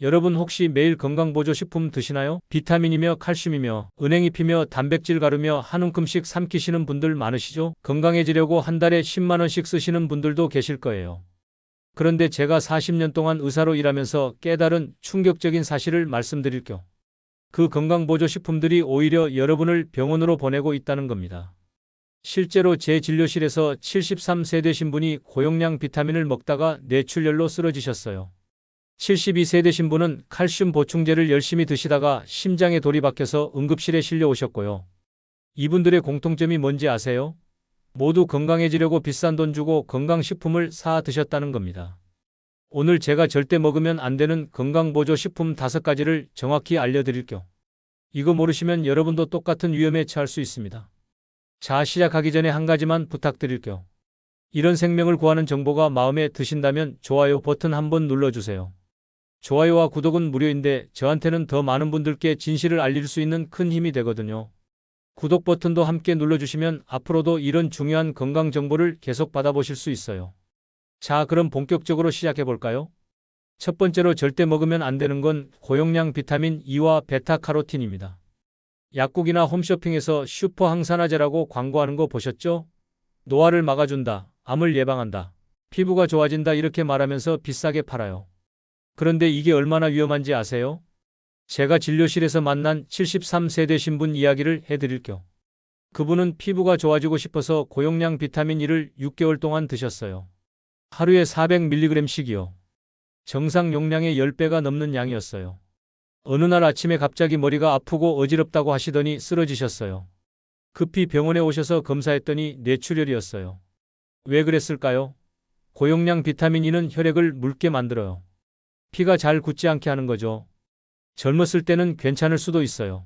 여러분 혹시 매일 건강보조식품 드시나요? 비타민이며 칼슘이며 은행잎이며 단백질 가루며 한 움큼씩 삼키시는 분들 많으시죠? 건강해지려고 한 달에 10만 원씩 쓰시는 분들도 계실 거예요. 그런데 제가 40년 동안 의사로 일하면서 깨달은 충격적인 사실을 말씀드릴게요. 그 건강보조식품들이 오히려 여러분을 병원으로 보내고 있다는 겁니다. 실제로 제 진료실에서 73세 되신 분이 고용량 비타민을 먹다가 뇌출혈로 쓰러지셨어요. 72세 되신 분은 칼슘 보충제를 열심히 드시다가 심장에 돌이 박혀서 응급실에 실려 오셨고요. 이분들의 공통점이 뭔지 아세요? 모두 건강해지려고 비싼 돈 주고 건강식품을 사 드셨다는 겁니다. 오늘 제가 절대 먹으면 안 되는 건강보조식품 5가지를 정확히 알려드릴게요. 이거 모르시면 여러분도 똑같은 위험에 처할 수 있습니다. 자, 시작하기 전에 한 가지만 부탁드릴게요. 이런 생명을 구하는 정보가 마음에 드신다면 좋아요 버튼 한번 눌러주세요. 좋아요와 구독은 무료인데 저한테는 더 많은 분들께 진실을 알릴 수 있는 큰 힘이 되거든요. 구독 버튼도 함께 눌러주시면 앞으로도 이런 중요한 건강 정보를 계속 받아보실 수 있어요. 자, 그럼 본격적으로 시작해볼까요? 첫 번째로 절대 먹으면 안 되는 건 고용량 비타민 E와 베타카로틴입니다. 약국이나 홈쇼핑에서 슈퍼 항산화제라고 광고하는 거 보셨죠? 노화를 막아준다, 암을 예방한다, 피부가 좋아진다 이렇게 말하면서 비싸게 팔아요. 그런데 이게 얼마나 위험한지 아세요? 제가 진료실에서 만난 73세 되신 분 이야기를 해드릴게요. 그분은 피부가 좋아지고 싶어서 고용량 비타민 E를 6개월 동안 드셨어요. 하루에 400mg씩이요. 정상 용량의 10배가 넘는 양이었어요. 어느 날 아침에 갑자기 머리가 아프고 어지럽다고 하시더니 쓰러지셨어요. 급히 병원에 오셔서 검사했더니 뇌출혈이었어요. 왜 그랬을까요? 고용량 비타민 E는 혈액을 묽게 만들어요. 피가 잘 굳지 않게 하는 거죠. 젊었을 때는 괜찮을 수도 있어요.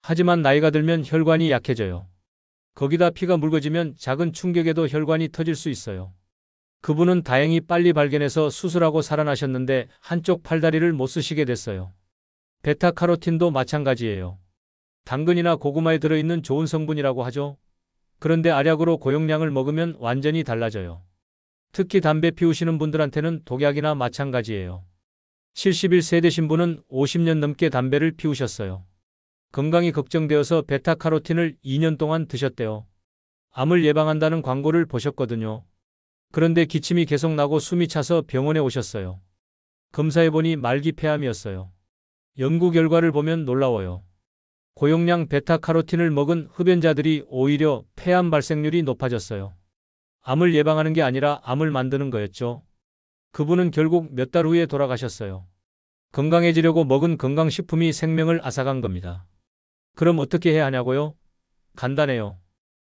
하지만 나이가 들면 혈관이 약해져요. 거기다 피가 묽어지면 작은 충격에도 혈관이 터질 수 있어요. 그분은 다행히 빨리 발견해서 수술하고 살아나셨는데 한쪽 팔다리를 못 쓰시게 됐어요. 베타카로틴도 마찬가지예요. 당근이나 고구마에 들어있는 좋은 성분이라고 하죠. 그런데 알약으로 고용량을 먹으면 완전히 달라져요. 특히 담배 피우시는 분들한테는 독약이나 마찬가지예요. 71세 되신 분은 50년 넘게 담배를 피우셨어요. 건강이 걱정되어서 베타카로틴을 2년 동안 드셨대요. 암을 예방한다는 광고를 보셨거든요. 그런데 기침이 계속 나고 숨이 차서 병원에 오셨어요. 검사해보니 말기 폐암이었어요. 연구 결과를 보면 놀라워요. 고용량 베타카로틴을 먹은 흡연자들이 오히려 폐암 발생률이 높아졌어요. 암을 예방하는 게 아니라 암을 만드는 거였죠. 그분은 결국 몇 달 후에 돌아가셨어요. 건강해지려고 먹은 건강식품이 생명을 앗아간 겁니다. 그럼 어떻게 해야 하냐고요? 간단해요.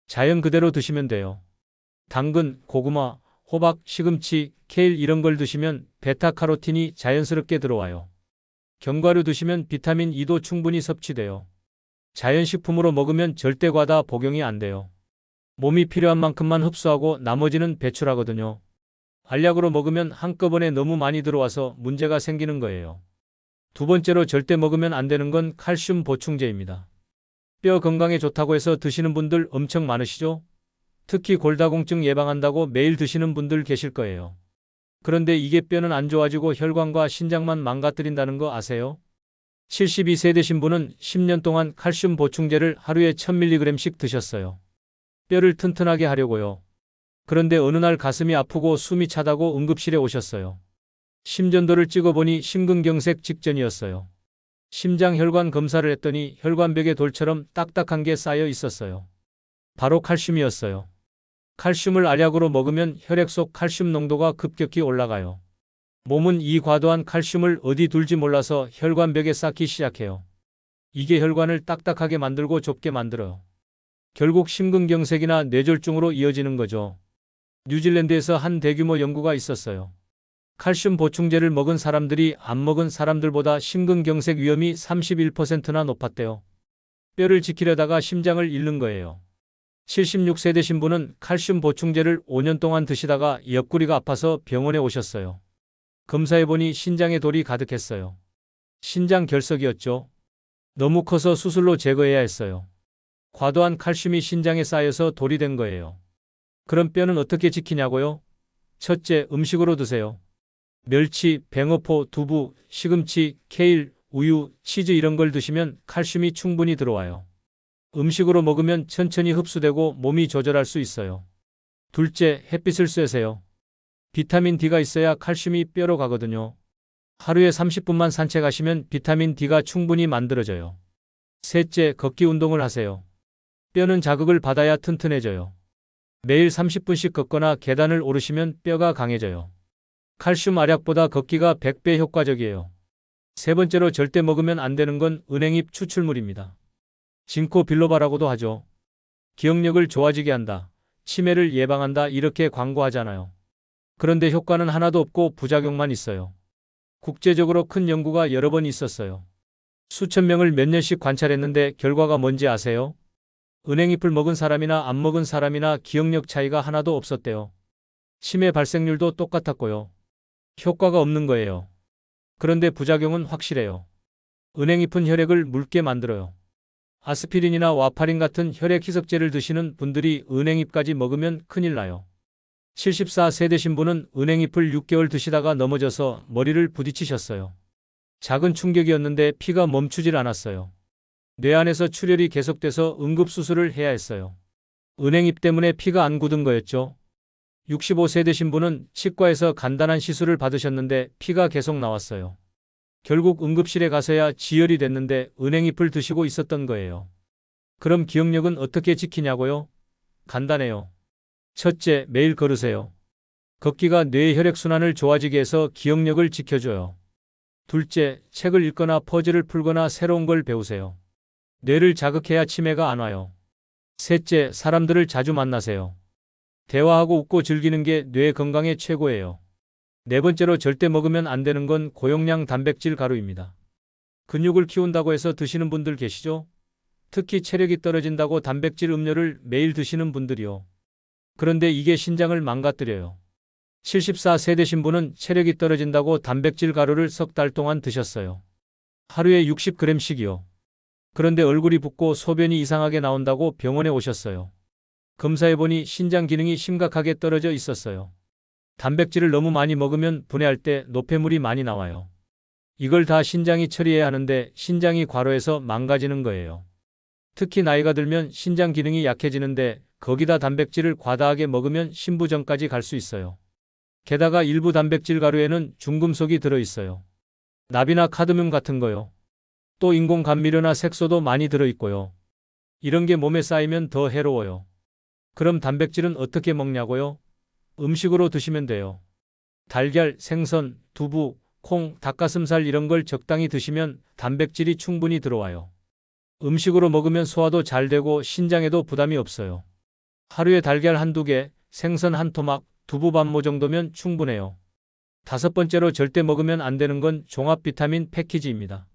자연 그대로 드시면 돼요. 당근, 고구마, 호박, 시금치, 케일 이런 걸 드시면 베타카로틴이 자연스럽게 들어와요. 견과류 드시면 비타민 E도 충분히 섭취돼요. 자연식품으로 먹으면 절대 과다 복용이 안 돼요. 몸이 필요한 만큼만 흡수하고 나머지는 배출하거든요. 알약으로 먹으면 한꺼번에 너무 많이 들어와서 문제가 생기는 거예요. 두 번째로 절대 먹으면 안 되는 건 칼슘 보충제입니다. 뼈 건강에 좋다고 해서 드시는 분들 엄청 많으시죠? 특히 골다공증 예방한다고 매일 드시는 분들 계실 거예요. 그런데 이게 뼈는 안 좋아지고 혈관과 신장만 망가뜨린다는 거 아세요? 72세 되신 분은 10년 동안 칼슘 보충제를 하루에 1000mg씩 드셨어요. 뼈를 튼튼하게 하려고요. 그런데 어느 날 가슴이 아프고 숨이 차다고 응급실에 오셨어요. 심전도를 찍어보니 심근경색 직전이었어요. 심장 혈관 검사를 했더니 혈관벽에 돌처럼 딱딱한 게 쌓여 있었어요. 바로 칼슘이었어요. 칼슘을 알약으로 먹으면 혈액 속 칼슘 농도가 급격히 올라가요. 몸은 이 과도한 칼슘을 어디 둘지 몰라서 혈관벽에 쌓기 시작해요. 이게 혈관을 딱딱하게 만들고 좁게 만들어요. 결국 심근경색이나 뇌졸중으로 이어지는 거죠. 뉴질랜드에서 한 대규모 연구가 있었어요. 칼슘 보충제를 먹은 사람들이 안 먹은 사람들보다 심근경색 위험이 31%나 높았대요. 뼈를 지키려다가 심장을 잃는 거예요. 76세 되신 분은 칼슘 보충제를 5년 동안 드시다가 옆구리가 아파서 병원에 오셨어요. 검사해보니 신장에 돌이 가득했어요. 신장 결석이었죠. 너무 커서 수술로 제거해야 했어요. 과도한 칼슘이 신장에 쌓여서 돌이 된 거예요. 그럼 뼈는 어떻게 지키냐고요? 첫째, 음식으로 드세요. 멸치, 뱅어포, 두부, 시금치, 케일, 우유, 치즈 이런 걸 드시면 칼슘이 충분히 들어와요. 음식으로 먹으면 천천히 흡수되고 몸이 조절할 수 있어요. 둘째, 햇빛을 쐬세요. 비타민 D가 있어야 칼슘이 뼈로 가거든요. 하루에 30분만 산책하시면 비타민 D가 충분히 만들어져요. 셋째, 걷기 운동을 하세요. 뼈는 자극을 받아야 튼튼해져요. 매일 30분씩 걷거나 계단을 오르시면 뼈가 강해져요. 칼슘 알약보다 걷기가 100배 효과적이에요. 세 번째로 절대 먹으면 안 되는 건 은행잎 추출물입니다. 진코 빌로바라고도 하죠. 기억력을 좋아지게 한다. 치매를 예방한다 이렇게 광고하잖아요. 그런데 효과는 하나도 없고 부작용만 있어요. 국제적으로 큰 연구가 여러 번 있었어요. 수천 명을 몇 년씩 관찰했는데 결과가 뭔지 아세요? 은행잎을 먹은 사람이나 안 먹은 사람이나 기억력 차이가 하나도 없었대요. 치매 발생률도 똑같았고요. 효과가 없는 거예요. 그런데 부작용은 확실해요. 은행잎은 혈액을 묽게 만들어요. 아스피린이나 와파린 같은 혈액 희석제를 드시는 분들이 은행잎까지 먹으면 큰일 나요. 74세 되신 분은 은행잎을 6개월 드시다가 넘어져서 머리를 부딪히셨어요. 작은 충격이었는데 피가 멈추질 않았어요. 뇌 안에서 출혈이 계속돼서 응급수술을 해야 했어요. 은행잎 때문에 피가 안 굳은 거였죠. 65세 되신 분은 치과에서 간단한 시술을 받으셨는데 피가 계속 나왔어요. 결국 응급실에 가서야 지혈이 됐는데 은행잎을 드시고 있었던 거예요. 그럼 기억력은 어떻게 지키냐고요? 간단해요. 첫째, 매일 걸으세요. 걷기가 뇌의 혈액순환을 좋아지게 해서 기억력을 지켜줘요. 둘째, 책을 읽거나 퍼즐을 풀거나 새로운 걸 배우세요. 뇌를 자극해야 치매가 안 와요. 셋째, 사람들을 자주 만나세요. 대화하고 웃고 즐기는 게 뇌 건강에 최고예요. 네 번째로 절대 먹으면 안 되는 건 고용량 단백질 가루입니다. 근육을 키운다고 해서 드시는 분들 계시죠? 특히 체력이 떨어진다고 단백질 음료를 매일 드시는 분들이요. 그런데 이게 신장을 망가뜨려요. 74세 되신 분은 체력이 떨어진다고 단백질 가루를 석 달 동안 드셨어요. 하루에 60g씩이요. 그런데 얼굴이 붓고 소변이 이상하게 나온다고 병원에 오셨어요. 검사해보니 신장 기능이 심각하게 떨어져 있었어요. 단백질을 너무 많이 먹으면 분해할 때 노폐물이 많이 나와요. 이걸 다 신장이 처리해야 하는데 신장이 과로해서 망가지는 거예요. 특히 나이가 들면 신장 기능이 약해지는데 거기다 단백질을 과다하게 먹으면 신부전까지 갈 수 있어요. 게다가 일부 단백질 가루에는 중금속이 들어있어요. 납이나 카드뮴 같은 거요. 또 인공 감미료나 색소도 많이 들어있고요. 이런 게 몸에 쌓이면 더 해로워요. 그럼 단백질은 어떻게 먹냐고요? 음식으로 드시면 돼요. 달걀, 생선, 두부, 콩, 닭가슴살 이런 걸 적당히 드시면 단백질이 충분히 들어와요. 음식으로 먹으면 소화도 잘 되고 신장에도 부담이 없어요. 하루에 달걀 한두 개, 생선 한 토막, 두부 반모 정도면 충분해요. 다섯 번째로 절대 먹으면 안 되는 건 종합 비타민 패키지입니다.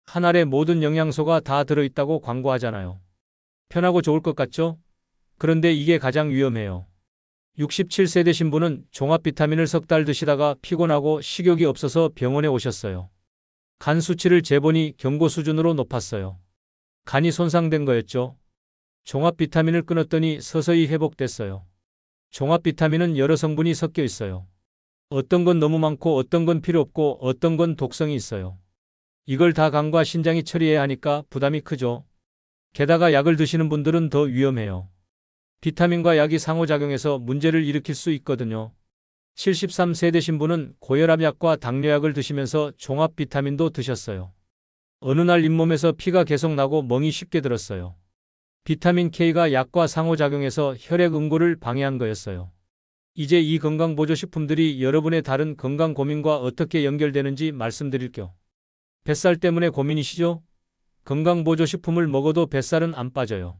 한 알에 모든 영양소가 다 들어있다고 광고하잖아요. 편하고 좋을 것 같죠? 그런데 이게 가장 위험해요. 67세 되신 분은 종합 비타민을 석 달 드시다가 피곤하고 식욕이 없어서 병원에 오셨어요. 간 수치를 재보니 경고 수준으로 높았어요. 간이 손상된 거였죠. 종합 비타민을 끊었더니 서서히 회복됐어요. 종합 비타민은 여러 성분이 섞여 있어요. 어떤 건 너무 많고 어떤 건 필요 없고 어떤 건 독성이 있어요. 이걸 다 간과 신장이 처리해야 하니까 부담이 크죠. 게다가 약을 드시는 분들은 더 위험해요. 비타민과 약이 상호작용해서 문제를 일으킬 수 있거든요. 73세 되신 분은 고혈압 약과 당뇨약을 드시면서 종합 비타민도 드셨어요. 어느 날 잇몸에서 피가 계속 나고 멍이 쉽게 들었어요. 비타민 K가 약과 상호작용해서 혈액 응고를 방해한 거였어요. 이제 이 건강보조식품들이 여러분의 다른 건강 고민과 어떻게 연결되는지 말씀드릴게요. 뱃살 때문에 고민이시죠? 건강보조식품을 먹어도 뱃살은 안 빠져요.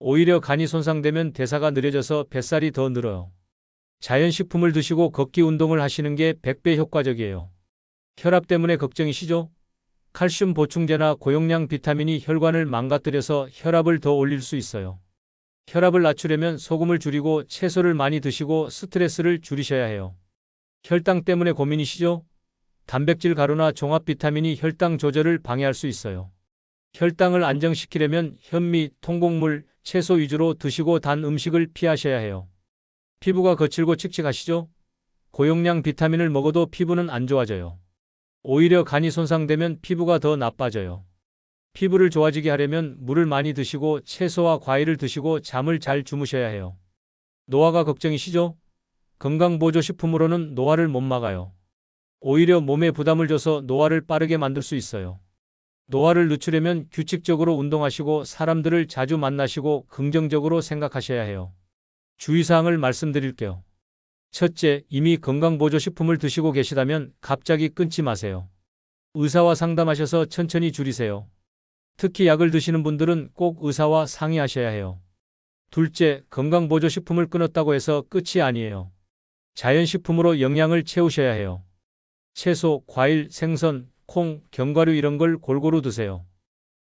오히려 간이 손상되면 대사가 느려져서 뱃살이 더 늘어요. 자연식품을 드시고 걷기 운동을 하시는 게 100배 효과적이에요. 혈압 때문에 걱정이시죠? 칼슘 보충제나 고용량 비타민이 혈관을 망가뜨려서 혈압을 더 올릴 수 있어요. 혈압을 낮추려면 소금을 줄이고 채소를 많이 드시고 스트레스를 줄이셔야 해요. 혈당 때문에 고민이시죠? 단백질 가루나 종합 비타민이 혈당 조절을 방해할 수 있어요. 혈당을 안정시키려면 현미, 통곡물, 채소 위주로 드시고 단 음식을 피하셔야 해요. 피부가 거칠고 칙칙하시죠? 고용량 비타민을 먹어도 피부는 안 좋아져요. 오히려 간이 손상되면 피부가 더 나빠져요. 피부를 좋아지게 하려면 물을 많이 드시고 채소와 과일을 드시고 잠을 잘 주무셔야 해요. 노화가 걱정이시죠? 건강보조식품으로는 노화를 못 막아요. 오히려 몸에 부담을 줘서 노화를 빠르게 만들 수 있어요. 노화를 늦추려면 규칙적으로 운동하시고 사람들을 자주 만나시고 긍정적으로 생각하셔야 해요. 주의사항을 말씀드릴게요. 첫째, 이미 건강보조식품을 드시고 계시다면 갑자기 끊지 마세요. 의사와 상담하셔서 천천히 줄이세요. 특히 약을 드시는 분들은 꼭 의사와 상의하셔야 해요. 둘째, 건강보조식품을 끊었다고 해서 끝이 아니에요. 자연식품으로 영양을 채우셔야 해요. 채소, 과일, 생선, 콩, 견과류 이런 걸 골고루 드세요.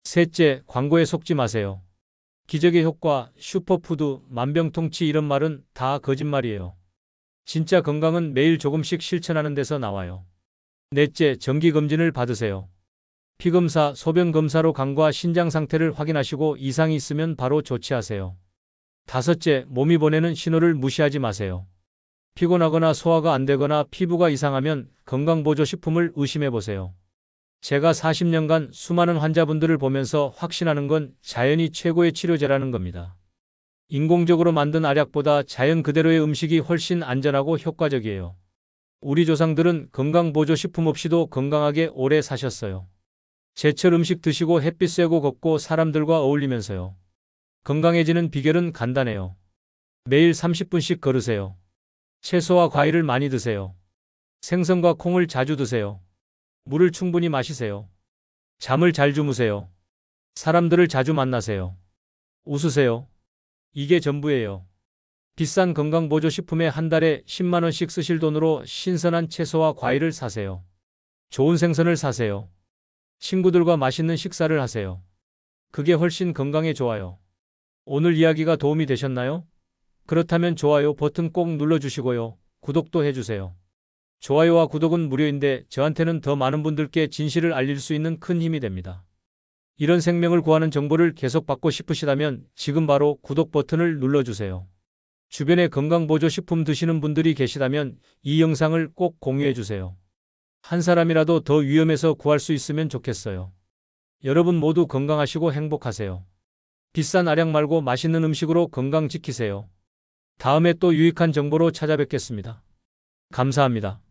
셋째, 광고에 속지 마세요. 기적의 효과, 슈퍼푸드, 만병통치 이런 말은 다 거짓말이에요. 진짜 건강은 매일 조금씩 실천하는 데서 나와요. 넷째, 정기검진을 받으세요. 피검사, 소변검사로 간과 신장 상태를 확인하시고 이상이 있으면 바로 조치하세요. 다섯째, 몸이 보내는 신호를 무시하지 마세요. 피곤하거나 소화가 안 되거나 피부가 이상하면 건강보조식품을 의심해 보세요. 제가 40년간 수많은 환자분들을 보면서 확신하는 건 자연이 최고의 치료제라는 겁니다. 인공적으로 만든 알약보다 자연 그대로의 음식이 훨씬 안전하고 효과적이에요. 우리 조상들은 건강보조식품 없이도 건강하게 오래 사셨어요. 제철 음식 드시고 햇빛 쐬고 걷고 사람들과 어울리면서요. 건강해지는 비결은 간단해요. 매일 30분씩 걸으세요. 채소와 과일을 많이 드세요. 생선과 콩을 자주 드세요. 물을 충분히 마시세요. 잠을 잘 주무세요. 사람들을 자주 만나세요. 웃으세요. 이게 전부예요. 비싼 건강보조식품에 한 달에 10만 원씩 쓰실 돈으로 신선한 채소와 과일을 사세요. 좋은 생선을 사세요. 친구들과 맛있는 식사를 하세요. 그게 훨씬 건강에 좋아요. 오늘 이야기가 도움이 되셨나요? 그렇다면 좋아요 버튼 꼭 눌러주시고요. 구독도 해주세요. 좋아요와 구독은 무료인데 저한테는 더 많은 분들께 진실을 알릴 수 있는 큰 힘이 됩니다. 이런 생명을 구하는 정보를 계속 받고 싶으시다면 지금 바로 구독 버튼을 눌러주세요. 주변에 건강보조식품 드시는 분들이 계시다면 이 영상을 꼭 공유해주세요. 한 사람이라도 더 위험해서 구할 수 있으면 좋겠어요. 여러분 모두 건강하시고 행복하세요. 비싼 알약 말고 맛있는 음식으로 건강 지키세요. 다음에 또 유익한 정보로 찾아뵙겠습니다. 감사합니다.